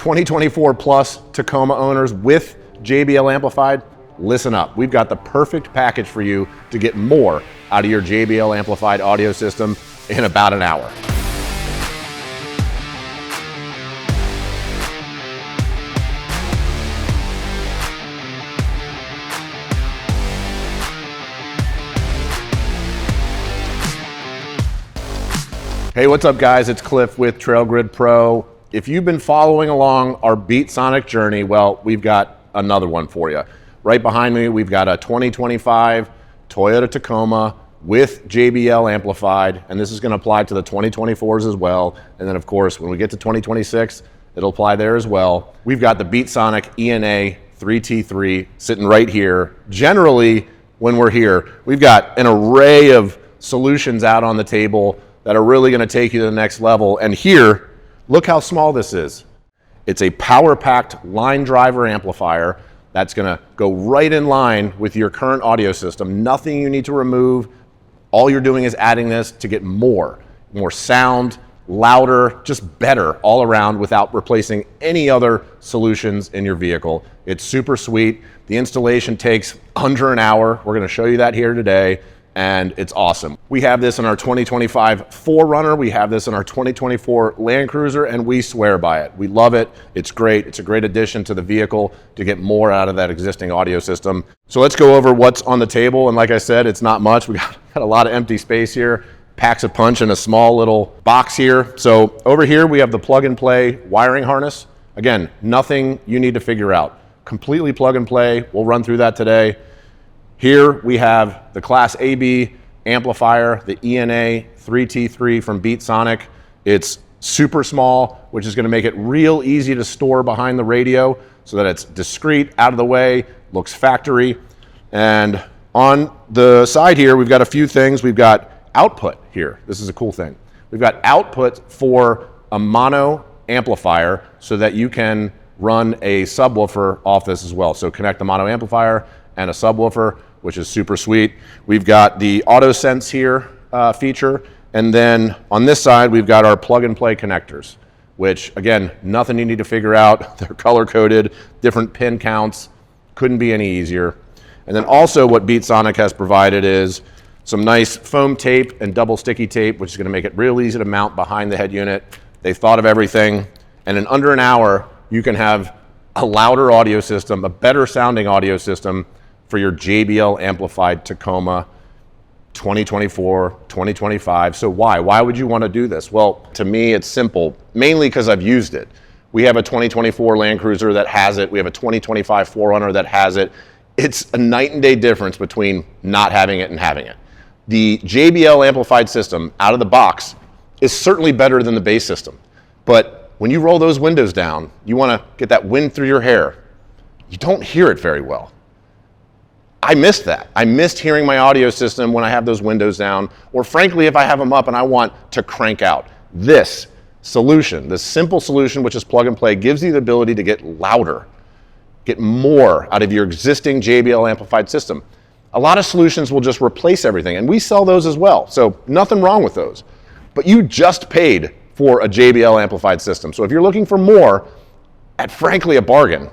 2024 plus Tacoma owners with JBL amplified, listen up. We've got the perfect package for you to get more out of your JBL amplified audio system in about an hour. Hey, what's up guys? It's Cliff with TrailGrid Pro. If you've been following along our Beat-Sonic journey, well, we've got another one for you. Right behind me, we've got a 2025 Toyota Tacoma with JBL amplified, and this is going to apply to the 2024s as well. And then of course, when we get to 2026, it'll apply there as well. We've got the Beat-Sonic ENA-3T3 sitting right here. Generally, when we're here, we've got an array of solutions out on the table that are really going to take you to the next level. And here, look how small this is. It's a power-packed line driver amplifier that's going to go right in line with your current audio system. Nothing you need to remove. All you're doing is adding this to get more sound, louder, just better all around without replacing any other solutions in your vehicle. It's super sweet. The installation takes under an hour. We're going to show you that here today. And it's awesome. We have this in our 2025 4Runner. We have this in our 2024 Land Cruiser, and we swear by it. We love it. It's great. It's a great addition to the vehicle to get more out of that existing audio system. So let's go over what's on the table. And like I said, it's not much. We got a lot of empty space here. Packs a punch in a small little box here. So over here, we have the plug and play wiring harness. Again, nothing you need to figure out. Completely plug and play. We'll run through that today. Here we have the Class AB amplifier, the ENA-3T3 from Beat-Sonic. It's super small, which is going to make it real easy to store behind the radio so that it's discreet, out of the way, looks factory. And on the side here, we've got a few things. We've got output here. This is a cool thing. We've got output for a mono amplifier so that you can run a subwoofer off this as well. So connect the mono amplifier and a subwoofer, which is super sweet. We've got the auto sense here feature. And then on this side, we've got our plug and play connectors, which again, nothing you need to figure out. They're color coded, different pin counts. Couldn't be any easier. And then also what Beat-Sonic has provided is some nice foam tape and double sticky tape, which is gonna make it real easy to mount behind the head unit. They thought of everything. And in under an hour, you can have a louder audio system, a better sounding audio system for your JBL amplified Tacoma 2024, 2025. So why? Why would you want to do this? Well, to me, it's simple, mainly because I've used it. We have a 2024 Land Cruiser that has it. We have a 2025 4Runner that has it. It's a night and day difference between not having it and having it. The JBL amplified system out of the box is certainly better than the base system. But when you roll those windows down, you want to get that wind through your hair. You don't hear it very well. I missed that. I missed hearing my audio system when I have those windows down, or frankly, if I have them up and I want to crank out. This solution, this simple solution, which is plug and play, gives you the ability to get louder, get more out of your existing JBL amplified system. A lot of solutions will just replace everything, and we sell those as well, so nothing wrong with those. But you just paid for a JBL amplified system. So if you're looking for more, at frankly a bargain,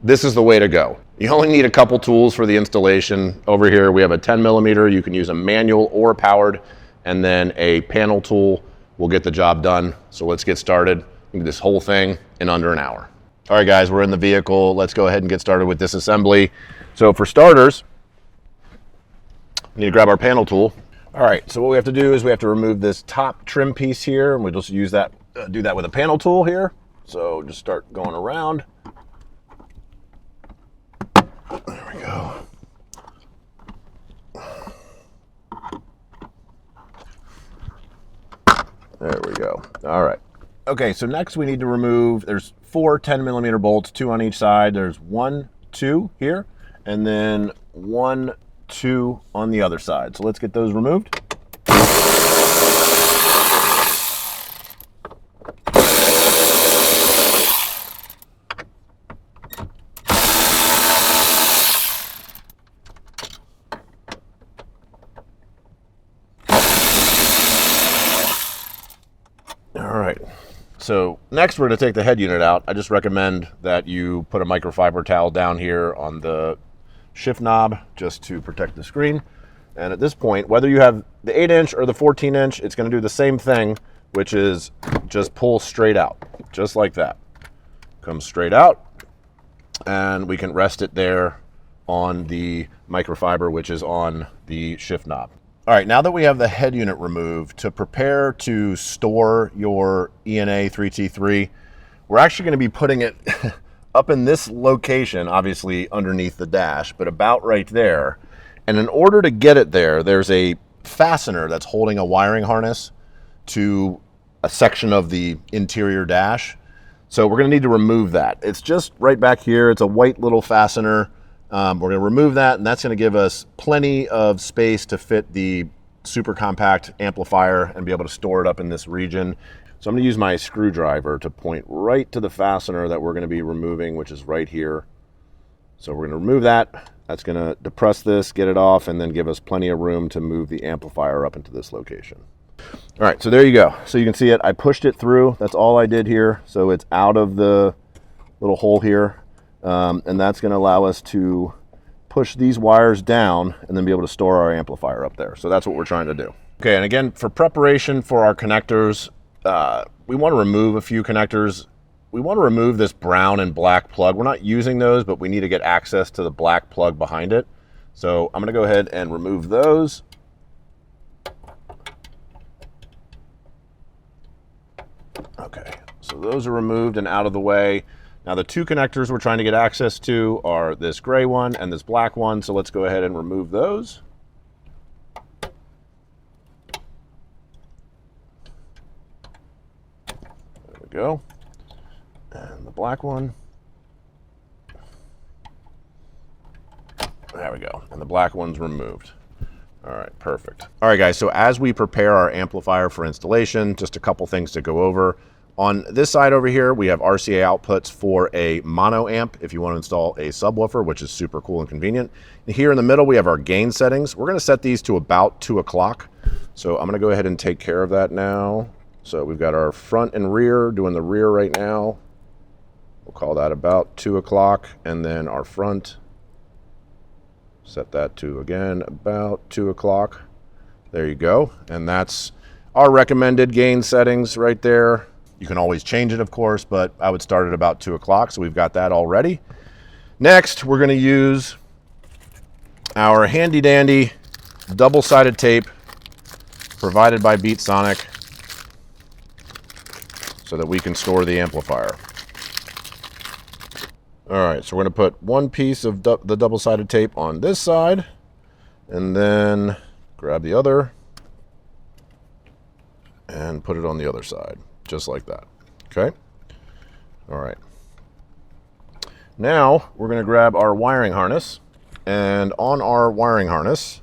this is the way to go. You only need a couple tools for the installation. Over here, we have a 10 millimeter. You can use a manual or powered, and then a panel tool will get the job done. So let's get started. We can do this whole thing in under an hour. All right, guys, we're in the vehicle. Let's go ahead and get started with disassembly. So for starters, we need to grab our panel tool. All right, so what we have to do is we have to remove this top trim piece here, and we just use that, do that with a panel tool here. So just start going around. There we go. There we go. All right. Okay, so next we need to remove, there's 4 10 millimeter bolts, 2 on each side. There's 1, 2 here, and then 1, 2 on the other side. So let's get those removed. so next we're going to take the head unit out. I just recommend that you put a microfiber towel down here on the shift knob just to protect the screen. And at this point, whether you have the 8-inch or the 14-inch, it's going to do the same thing, which is just pull straight out, just like that. Comes straight out, and we can rest it there on the microfiber, which is on the shift knob. All right, now that we have the head unit removed, to prepare to store your ENA-3T3, we're actually going to be putting it up in this location, obviously underneath the dash, but about right there. And in order to get it there, there's a fastener that's holding a wiring harness to a section of the interior dash. So we're going to need to remove that. It's just right back here. It's a white little fastener. We're going to remove that, and that's going to give us plenty of space to fit the super compact amplifier and be able to store it up in this region. So I'm going to use my screwdriver to point right to the fastener that we're going to be removing, which is right here. So we're going to remove that. That's going to depress this, get it off, and then give us plenty of room to move the amplifier up into this location. All right, so there you go. So you can see it. I pushed it through. That's all I did here. So it's out of the little hole here. And that's going to allow us to push these wires down and then be able to store our amplifier up there. So that's what we're trying to do. Okay, and again, for preparation for our connectors, we want to remove a few connectors. We want to remove this brown and black plug. We're not using those, but we need to get access to the black plug behind it. So I'm going to go ahead and remove those. Okay, so those are removed and out of the way. Now the two connectors we're trying to get access to are this gray one and this black one, so let's go ahead and remove those. There we go. And the black one. There we go. And the black one's removed. All right, perfect. All right, guys, so as we prepare our amplifier for installation, just a couple things to go over. On this side over here, we have RCA outputs for a mono amp if you want to install a subwoofer, which is super cool and convenient. And here in the middle, we have our gain settings. We're going to set these to about 2 o'clock. So I'm going to go ahead and take care of that now. So we've got our front and rear, doing the rear right now. We'll call that about 2 o'clock. And then our front, set that to, again, about 2 o'clock. There you go. And that's our recommended gain settings right there. You can always change it, of course, but I would start at about 2 o'clock, so we've got that already. Next, we're going to use our handy-dandy double-sided tape provided by Beat-Sonic so that we can store the amplifier. All right, so we're going to put one piece of the double-sided tape on this side, and then grab the other and put it on the other side. Just like that, okay? All right. Now, we're gonna grab our wiring harness, and on our wiring harness,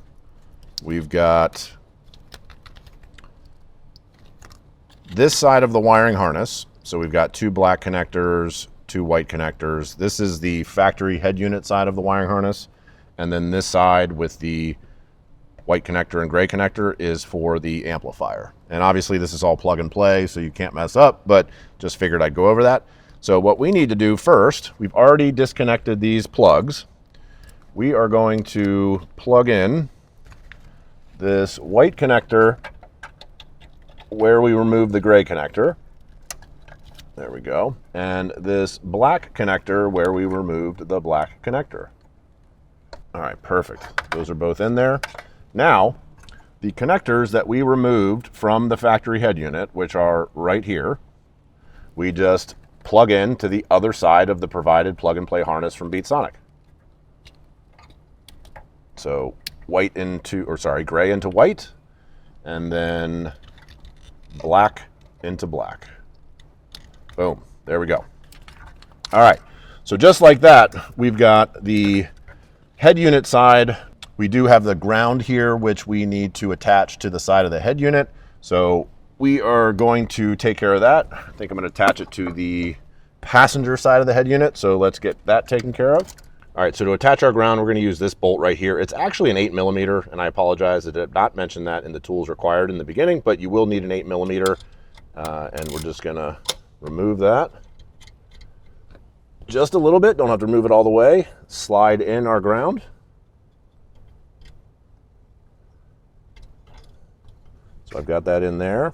we've got this side of the wiring harness. So we've got 2 black connectors, 2 white connectors. This is the factory head unit side of the wiring harness, and then this side with the white connector and gray connector is for the amplifier. And obviously this is all plug and play, so you can't mess up, but just figured I'd go over that. So what we need to do first, we've already disconnected these plugs. We are going to plug in this white connector where we removed the gray connector. There we go. And this black connector where we removed the black connector. All right, perfect. Those are both in there. Now, the connectors that we removed from the factory head unit, which are right here, we just plug in to the other side of the provided plug and play harness from Beat-Sonic. So gray into white, and then black into black. Boom, there we go. All right, so just like that, we've got the head unit side. We do have the ground here, which we need to attach to the side of the head unit. So we are going to take care of that. I think I'm going to attach it to the passenger side of the head unit. So let's get that taken care of. All right, so to attach our ground, we're going to use this bolt right here. It's actually an 8mm, and I apologize, I did not mention that in the tools required in the beginning, but you will need an 8mm, and we're just going to remove that. Just a little bit, don't have to remove it all the way. Slide in our ground. So I've got that in there.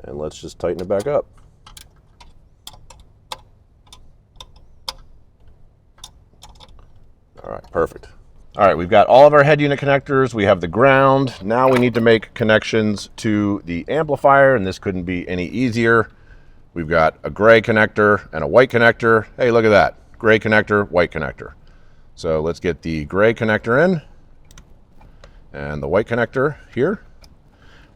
And let's just tighten it back up. All right, perfect. All right, we've got all of our head unit connectors. We have the ground. Now we need to make connections to the amplifier, and this couldn't be any easier. We've got a gray connector and a white connector. Hey, look at that. Gray connector, white connector. So let's get the gray connector in and the white connector here.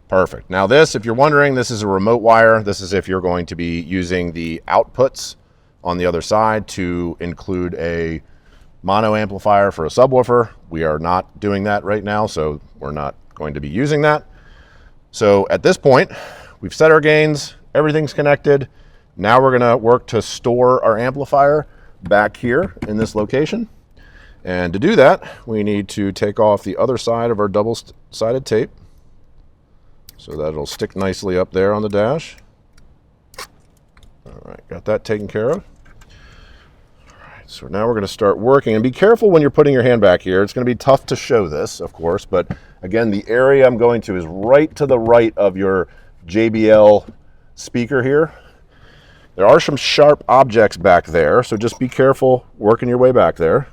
Perfect. Now this, if you're wondering, this is a remote wire. This is if you're going to be using the outputs on the other side to include a mono amplifier for a subwoofer. We are not doing that right now, so we're not going to be using that. So at this point, we've set our gains, everything's connected. Now we're gonna work to store our amplifier back here in this location. And to do that, we need to take off the other side of our double-sided tape so that it'll stick nicely up there on the dash. All right, got that taken care of. So now we're going to start working, and be careful when you're putting your hand back here. It's going to be tough to show this, of course, but again, the area I'm going to is right to the right of your JBL speaker here. There are some sharp objects back there, so just be careful working your way back there.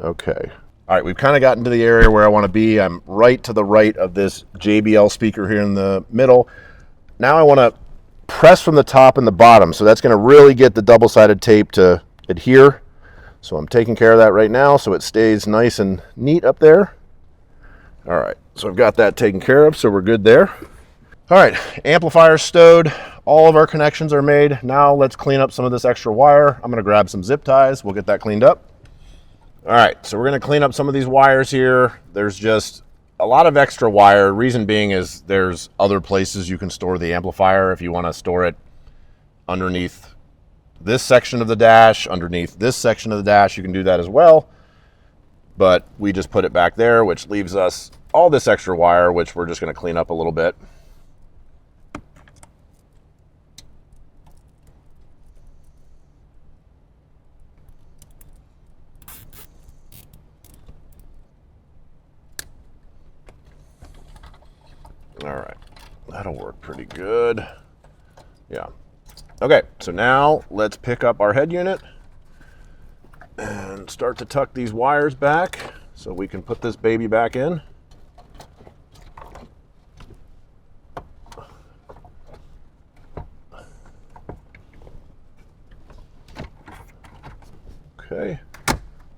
Okay. All right, we've kind of gotten to the area where I want to be. I'm right to the right of this JBL speaker here in the middle. Now I want to press from the top and the bottom, so that's going to really get the double-sided tape to adhere. So I'm taking care of that right now so it stays nice and neat up there. All right, so I've got that taken care of, so we're good there. All right, amplifier stowed. All of our connections are made. Now let's clean up some of this extra wire. I'm going to grab some zip ties. We'll get that cleaned up. All right, so we're going to clean up some of these wires here. There's just a lot of extra wire. Reason being is there's other places you can store the amplifier. If you want to store it underneath this section of the dash, underneath this section of the dash, you can do that as well. But we just put it back there, which leaves us all this extra wire, which we're just going to clean up a little bit. All right, that'll work pretty good. Yeah. Okay, so now let's pick up our head unit and start to tuck these wires back so we can put this baby back in. Okay.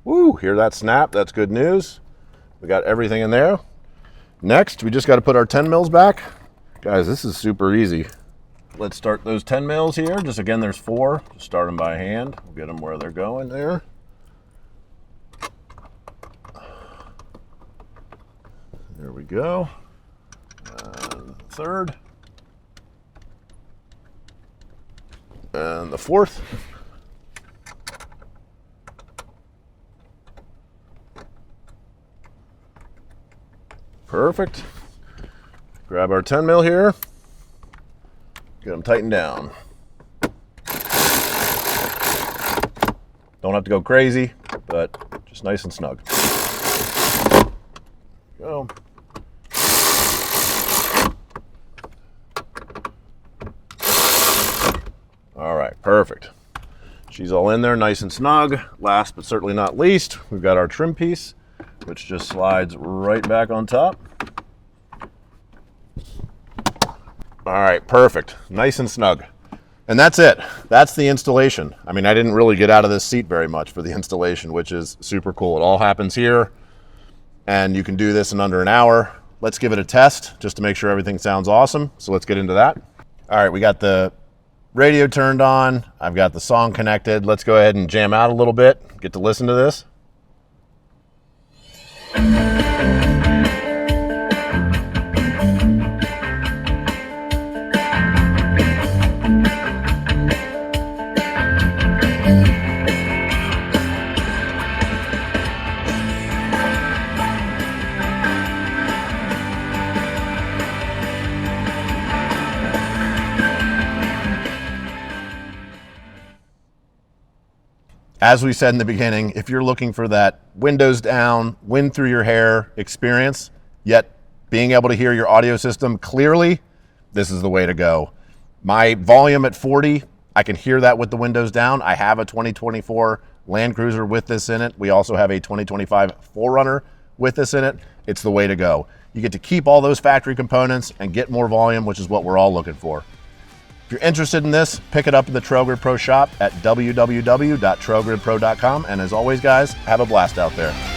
Woo, hear that snap? That's good news. We got everything in there. Next, we just got to put our 10 mils back. Guys, this is super easy. Let's start those 10 mils here. Just again, there's 4. Just start them by hand. We'll get them where they're going there. There we go. And the third. And the fourth. Perfect. Grab our 10 mil here. Get them tightened down. Don't have to go crazy, but just nice and snug. Go. All right, perfect. She's all in there, nice and snug. Last but certainly not least, we've got our trim piece, which just slides right back on top. All right, perfect. Nice and snug. And that's it. That's the installation. I mean, I didn't really get out of this seat very much for the installation, which is super cool. It all happens here, and you can do this in under an hour. Let's give it a test just to make sure everything sounds awesome. So let's get into that. All right, we got the radio turned on. I've got the song connected. Let's go ahead and jam out a little bit, get to listen to this. As we said in the beginning, if you're looking for that windows down, wind through your hair experience, yet being able to hear your audio system clearly, this is the way to go. My volume at 40, I can hear that with the windows down. I have a 2024 Land Cruiser with this in it. We also have a 2025 4Runner with this in it. It's the way to go. You get to keep all those factory components and get more volume, which is what we're all looking for. If you're interested in this, pick it up in the Trailgrid Pro shop at www.trailgridpro.com. And as always, guys, have a blast out there.